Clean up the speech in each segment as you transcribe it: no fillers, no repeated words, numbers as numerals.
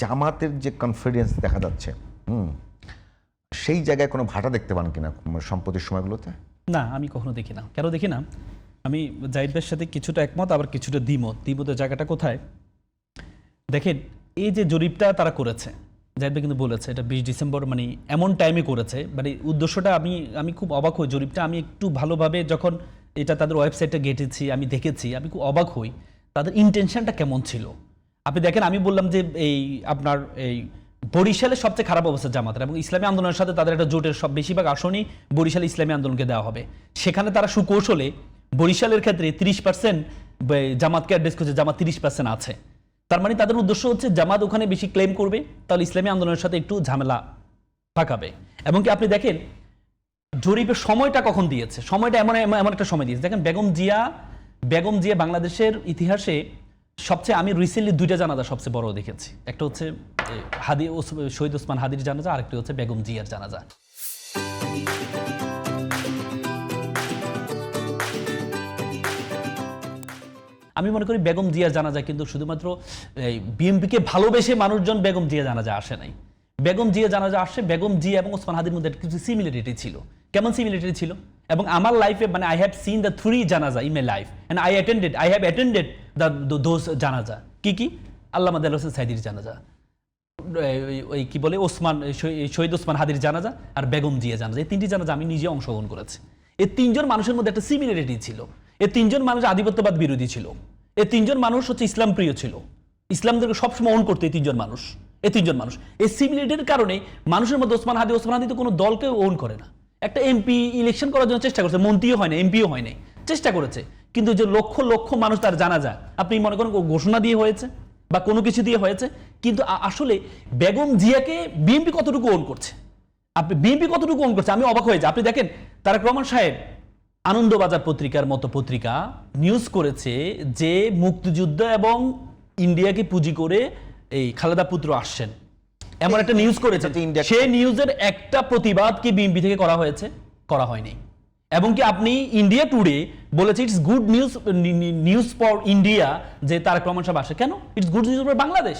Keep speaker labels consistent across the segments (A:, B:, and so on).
A: জামাতের যে কনফিডেন্স দেখা যাচ্ছে সেই জায়গায় কোনো ভাটা দেখতে পান কিনা সম্প্রতির সময়গুলোতে?
B: না, আমি কখনো দেখি না। কেন দেখি না? আমি জাহিদ ভাইয়ের সাথে কিছুটা একমত, আবার কিছুটা দ্বিমত। দ্বিমতের জায়গাটা কোথায় দেখেন, এই যে জরিপটা তারা করেছে, জাহিদ ভাই কিন্তু বলেছে এটা 20 ডিসেম্বর মানে এমন টাইমে করেছে, মানে উদ্দেশ্যটা আমি খুব অবাক হই। জরিপটা আমি একটু ভালোভাবে যখন এটা তাদের ওয়েবসাইটে ঘেটেছি, আমি দেখেছি, আমি খুব অবাক হই তাদের ইন্টেনশনটা কেমন ছিল। আপনি দেখেন, আমি বললাম যে এই আপনার এই বরিশালের সবচেয়ে খারাপ অবস্থা জামাতের, এবং ইসলামী আন্দোলনের সাথে তাদের একটা জোটের সব বেশিরভাগ আসনই বরিশাল ইসলামী আন্দোলনকে দেওয়া হবে। সেখানে তারা সুকৌশলে বরিশালের ক্ষেত্রে 30% জামাতকে অ্যাড্রেস করছে, জামাত 30% আছে। তার মানে তাদের উদ্দেশ্য হচ্ছে জামাত ওখানে বেশি ক্লেম করবে, তাহলে ইসলামী আন্দোলনের সাথে একটু ঝামেলা পাকাবে। এবং কি আপনি দেখেন জরিপের সময়টা কখন দিয়েছে, সময়টা এমন একটা সময় দিয়েছে। দেখেন বেগম জিয়া বাংলাদেশের ইতিহাসে সবচেয়ে, আমি রিসেন্টলি 2টা জানাজা সবচেয়ে বড় দেখেছি। একটা হচ্ছে শহীদ ওসমান হাদির জানাজা, আরেকটি হচ্ছে বেগম জিয়ার জানাজা। আমি মনে করি বেগম জিয়ার জানাজা কিন্তু শুধুমাত্র বিএনপিকে ভালোবেসে মানুষজন বেগম জিয়া জানাজা আসে নাই। বেগম জিয়া জানাজা আসে, বেগম জিয়া এবং ওসমান হাদির মধ্যে কিছু সিমিলারিটি ছিল। কেমন সিমিলারিটি ছিল? এবং আমার লাইফে মানে আই হ্যাভ সিন দ্য 3 জানাজা in my life and I have attended those জানাজা। কি আল্লামা দেলোয়ার হোসেন সাইদির জানাজা, ওই কি বলে শহীদ ওসমান হাদির জানাজা, আর বেগম জিয়া জানাজা। এই 3টি জানাজা আমি নিজে অংশগ্রহণ করেছি। এই 3জন মানুষের মধ্যে একটা সিমিলারিটি ছিল। এই 3জন মানুষ আধিপত্যবাদ বিরোধী ছিল। এই 3জন মানুষ হচ্ছে ইসলাম প্রিয় ছিল, ইসলামদেরকে সবসময় অন করতো এই 3জন মানুষ। এই সিমিলারিটির কারণে মানুষের মধ্যে ওসমান হাদি তো কোনো দলকে ওন করে না। একটা এমপি ইলেকশন করার জন্য চেষ্টা করেছে, মন্ত্রীও হয় না, এমপিও হয় নাই, চেষ্টা করেছে। কিন্তু যে লক্ষ লক্ষ মানুষ তার জানাজা, আপনি মনে করেন ঘোষণা দিয়ে হয়েছে বা কোনো কিছু দিয়ে হয়েছে, কিন্তু আসলে বেগম জিয়াকে বিএনপি কতটুকু ওন করছে, আমি অবাক হয়ে যাই। আপনি দেখেন তারেক রহমান সাহেব আনন্দবাজার পত্রিকার মতো পত্রিকা নিউজ করেছে যে মুক্তিযুদ্ধ এবং ইন্ডিয়াকে পুঁজি করে এই খালেদা পুত্র আসছেন, এমন একটা নিউজ করেছে। সেই নিউজের একটা প্রতিবাদ কি বিএনপি থেকে করা হয়েছে? করা হয়নি। এবং কি আপনি ইন্ডিয়া টুডে বলেছে it's good news for India যে তারেক রহমান সাহেব আসে। কেন? It's good news for Bangladesh.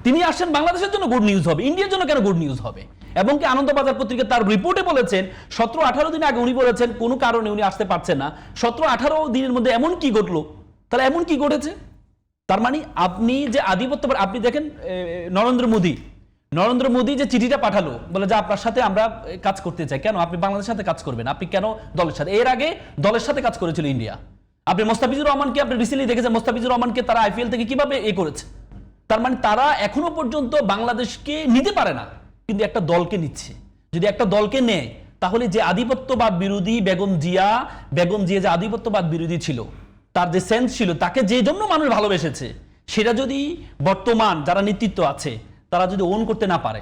B: তিনি আসেন বাংলাদেশের জন্য গুড নিউজ হবে, ইন্ডিয়ার জন্য কেন গুড নিউজ হবে? এবং কি আনন্দবাজার পত্রিকা তার রিপোর্টে বলেছেন 17-18 দিন আগে উনি বলেছেন কোনো কারণে উনি আসতে পারছেন না। 17-18 দিনের মধ্যে এমন কি ঘটলো? তাহলে এমন কি ঘটেছে? তার মানে আপনি যে আধিপত্য, আপনি দেখেন নরেন্দ্র মোদী যে চিঠিটা পাঠালো, বলে যে আপনার সাথে আমরা কাজ করতে চাই। কেন? আপনি বাংলাদেশের সাথে কাজ করবেন, আপনি কেন দলের সাথে? এর আগে দলের সাথে কাজ করেছিল ইন্ডিয়া। আপনি মোস্তাফিজুর রহমানকে আপনি রিসেন্টলি দেখেছেন, মোস্তাফিজুর রহমানকে তারা আইপিএল থেকে কিভাবে করেছে। তার মানে তারা এখনো পর্যন্ত বাংলাদেশকে নিতে পারে না, কিন্তু একটা দলকে নিচ্ছে। যদি একটা দলকে নেয় তাহলে যে আধিপত্যবাদ বিরোধী বেগম জিয়া যে আধিপত্যবাদ বিরোধী ছিল, তার যে সেন্স ছিল, তাকে যে জন্য মানুষ ভালোবেসেছে, সেটা যদি বর্তমান যারা নেতৃত্ব আছে তারা যদি ওন করতে না পারে,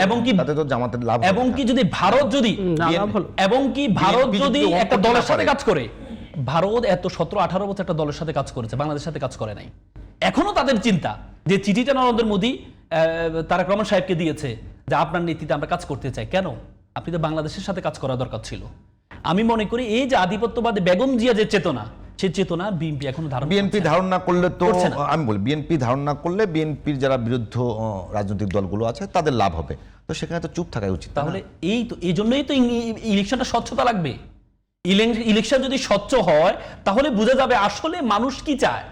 B: এবং কি যদি ভারত যদি একটা দলের সাথে কাজ করে, ভারত এত 17-18 বছর একটা দলের সাথে কাজ করেছে, বাংলাদেশের সাথে কাজ করে নাই। এখনো তাদের চিন্তা যে চিঠিটা নরেন্দ্র মোদী তারেক রহমান সাহেবকে দিয়েছে যে আপনার নীতিতে আমরা কাজ করতে চাই। কেন? আপনি তো বাংলাদেশের সাথে কাজ করা দরকার ছিল। আমি মনে করি এই যে আধিপত্যবাদী বেগম জিয়া যে চেতনা, সেই চেতনা বিএনপি এখনো
A: বিএনপি ধারণা করলে তো, আমি বলি বিএনপি ধারণা করলে বিএনপির যারা বিরুদ্ধ রাজনৈতিক দলগুলো আছে তাদের লাভ হবে, তো সেখানে তো চুপ থাকাই উচিত।
B: তাহলে এই জন্যই তো ইলেকশনটা স্বচ্ছতা লাগবে। ইলেকশন যদি স্বচ্ছ হয় তাহলে বোঝা যাবে আসলে মানুষ কি চায়।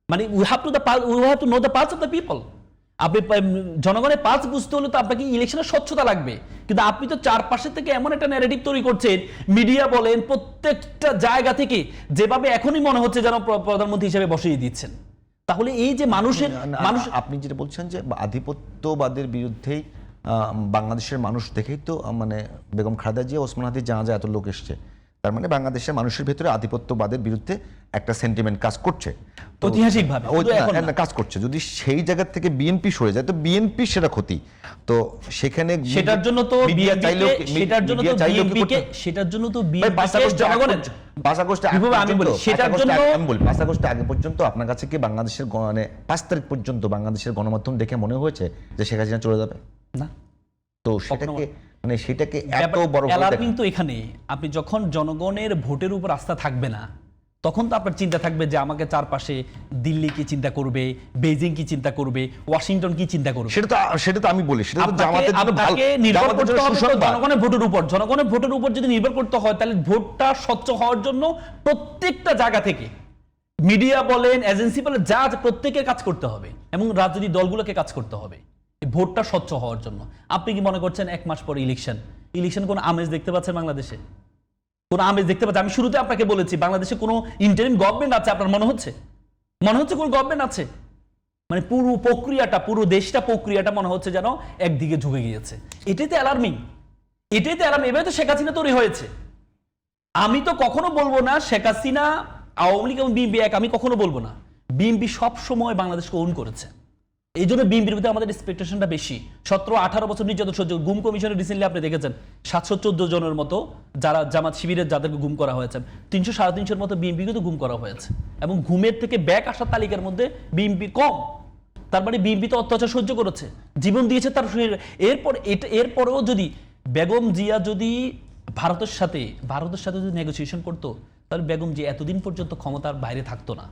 B: মানে we have to know the pulse of the people. আপনি জনগণের পালস বুঝতে হলে তো আপনাকে ইলেকশনের স্বচ্ছতা লাগবে। কিন্তু আপনি তো চারপাশে থেকে এমন একটা ন্যারেটিভ তৈরি করছেন, মিডিয়া বলেন, প্রত্যেকটা জায়গা থেকে যেভাবে এখনই মনে হচ্ছে যেন প্রধানমন্ত্রী হিসেবে বসিয়ে দিচ্ছেন। তাহলে এই যে
A: আপনি যেটা বলছেন যে আধিপত্যবাদের বিরুদ্ধেই বাংলাদেশের মানুষ দেখেই তো মানে বেগম খালেদা জিয়া, ওসমান হাদির জানাজা এত লোক এসছে, তার মানে বাংলাদেশের মানুষের ভেতরে আধিপত্যবাদের বিরুদ্ধে একটা সেন্টিমেন্ট কাজ করছে,
B: ঐতিহাসিকভাবে
A: কাজ করছে। যদি সেই জায়গা থেকে বিএনপি সরে যায় তো বিএনপি সেটা ক্ষতি। তো সেখানে
B: সেটার জন্য তো
A: আগে পর্যন্ত আপনার কাছে কি বাংলাদেশের মানে 5 তারিখ পর্যন্ত বাংলাদেশের গণমাধ্যম দেখে মনে হয়েছে যে শেখ হাসিনা চলে যাবে?
B: না।
A: তো সেটাকে এত বড়
B: কিন্তু এখানে আপনি যখন জনগণের ভোটের উপর আস্থা থাকবে না, তখন তো আপনার চিন্তা থাকবে যে আমাকে চারপাশে দিল্লি কি চিন্তা করবে, বেজিং কি চিন্তা করবে, ওয়াশিংটন কি চিন্তা করবে।
A: সেটা তো আমি বলি, সেটা তো জামাতের জন্য
B: আপনাকে নির্ভর
A: জামাতের
B: করতে
A: জন্য
B: হবে তো
A: সুসংবাদ।
B: জনগণের ভোটের উপর। জনগণের ভোটের উপর যদি নির্ভর করতে হয়, তাহলে ভোটটা স্বচ্ছ হওয়ার জন্য প্রত্যেকটা জায়গা থেকে মিডিয়া বলেন, এজেন্সি বলেন, যা আছে প্রত্যেকের কাজ করতে হবে এবং রাজনৈতিক দলগুলোকে কাজ করতে হবে এই ভোটটা স্বচ্ছ হওয়ার জন্য। আপনি কি মনে করছেন 1 মাস পরে ইলেকশন কোন আমেজ দেখতে পাচ্ছেন বাংলাদেশে? কোন আমেজ দেখতে পাচ্ছেন? আমি শুরুতে আপনাকে বলেছি বাংলাদেশে কোনো ইন্টারিম গভর্নমেন্ট আছে আপনার মনে হচ্ছে? মনে হচ্ছে কোন গভর্নমেন্ট আছে? মানে পুরো প্রক্রিয়াটা, পুরো দেশটা প্রক্রিয়াটা মনে হচ্ছে যেন একদিকে ঝুঁকে গিয়েছে। এটাই তো অ্যালার্মিং, এটাই তো অ্যালার্মিং। এভাবে তো শেখ হাসিনা তৈরি হয়েছে। আমি তো কখনো বলবো না শেখ হাসিনা, আওয়ামী লীগ এবং বিএনপি এক, আমি কখনো বলবো না। বিএনপি সব সময় বাংলাদেশকে ওন করেছে, এই জন্য বিএনপির ভিতরে আমাদের এক্সপেকটেশনটা বেশি। 17-18 বছর নির্যাতন সহ্য। গুম কমিশনে রিসেন্টলি আপনি দেখেছেন 714 জনের মতো যারা জামাত শিবিরের যাদেরকে গুম করা হয়েছে, 300-350 মতো বিএনপিকে তো গুম করা হয়েছে এবং ঘুমের থেকে ব্যাক আসার তালিকার মধ্যে বিএনপি কম। তার মানে বিএনপি তো অত্যাচার সহ্য করেছে, জীবন দিয়েছে তার শরীরে। এরপরেও যদি বেগম জিয়া যদি ভারতের সাথে যদি নেগোসিয়েশন করতো, তাহলে বেগম জিয়া এতদিন পর্যন্ত ক্ষমতার বাইরে থাকতো না।